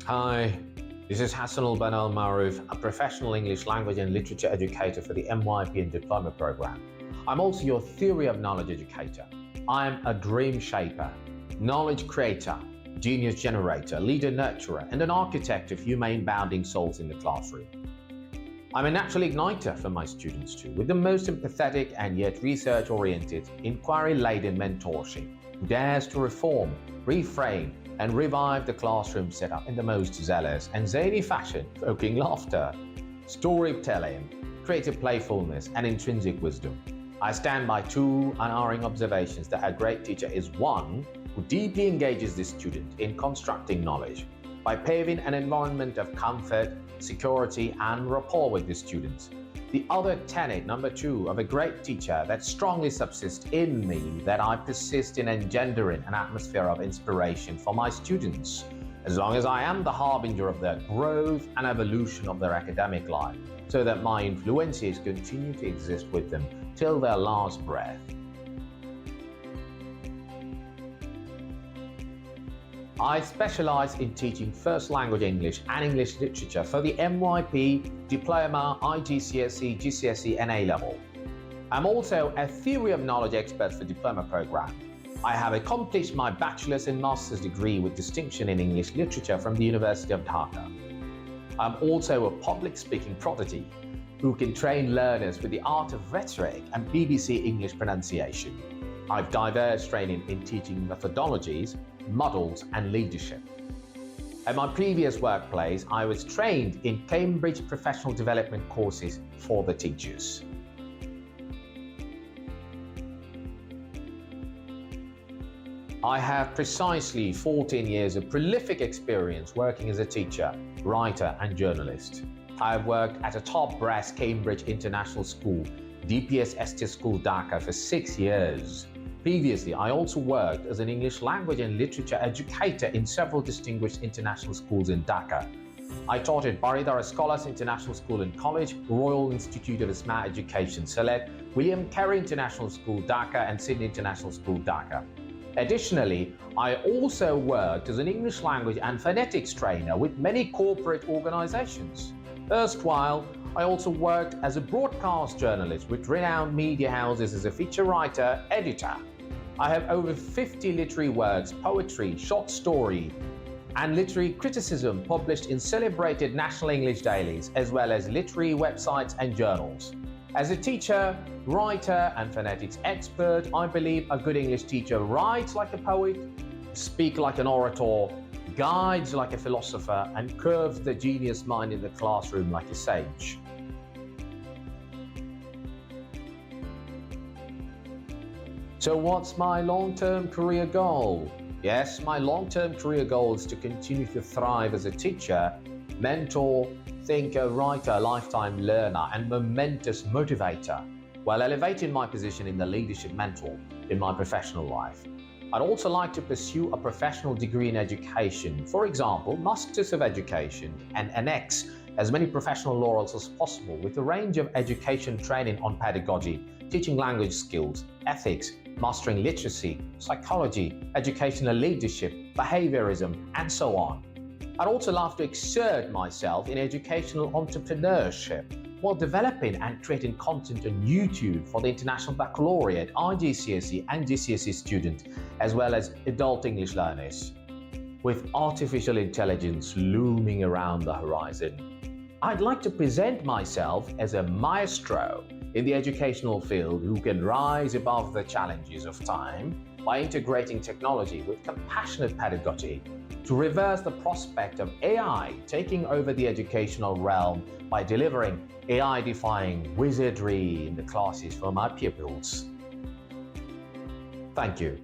Hi, this is Hasanul Banna Al-Maruf, a professional English language and literature educator for the MYP and diploma program. I'm also your theory of knowledge educator. I'm a dream shaper, knowledge creator, genius generator, leader nurturer, and an architect of humane-bounding souls in the classroom. I'm a natural igniter for my students too, with the most empathetic and yet research-oriented, inquiry-laden mentorship who dares to reform, reframe, and revive the classroom setup in the most zealous and zany fashion, evoking laughter, storytelling, creative playfulness, and intrinsic wisdom. I stand by two unerring observations that a great teacher is one who deeply engages the student in constructing knowledge by paving an environment of comfort, security, and rapport with the students. The other tenet, number two, of a great teacher that strongly subsists in me, that I persist in engendering an atmosphere of inspiration for my students, as long as I am the harbinger of their growth and evolution of their academic life, so that my influences continue to exist with them till their last breath. I specialize in teaching first language English and English literature for the MYP, Diploma, IGCSE, GCSE and A-Level. I'm also a theory of knowledge expert for diploma program. I have accomplished my bachelor's and master's degree with distinction in English literature from the University of Dhaka. I'm also a public speaking prodigy who can train learners with the art of rhetoric and BBC English pronunciation. I've diverse training in teaching methodologies, models, and leadership. At my previous workplace, I was trained in Cambridge professional development courses for the teachers. I have precisely 14 years of prolific experience working as a teacher, writer, and journalist. I have worked at a top brass Cambridge International School, DPS ST School Dhaka for 6 years. Previously, I also worked as an English language and literature educator in several distinguished international schools in Dhaka. I taught at Baridara Scholars International School and College, Royal Institute of Smart Education, Sylhet, William Carey International School, Dhaka, and Sydney International School, Dhaka. Additionally, I also worked as an English language and phonetics trainer with many corporate organizations. Erstwhile, I also worked as a broadcast journalist with renowned media houses as a feature writer, editor. I have over 50 literary works, poetry, short story, and literary criticism published in celebrated national English dailies, as well as literary websites and journals. As a teacher, writer, and phonetics expert, I believe a good English teacher writes like a poet, speaks like an orator, guides like a philosopher, and curves the genius mind in the classroom like a sage. So what's my long-term career goal? Yes, my long-term career goal is to continue to thrive as a teacher, mentor, thinker, writer, lifetime learner, and momentous motivator, while elevating my position in the leadership mantle in my professional life. I'd also like to pursue a professional degree in education, for example, Masters of Education, and annex as many professional laurels as possible with a range of education training on pedagogy, teaching language skills, ethics, mastering literacy, psychology, educational leadership, behaviorism, and so on. I'd also love to exert myself in educational entrepreneurship while developing and creating content on YouTube for the International Baccalaureate, IGCSE and GCSE students, as well as adult English learners. With artificial intelligence looming around the horizon, I'd like to present myself as a maestro in the educational field who can rise above the challenges of time by integrating technology with compassionate pedagogy to reverse the prospect of AI taking over the educational realm by delivering AI-defying wizardry in the classes for my pupils. Thank you.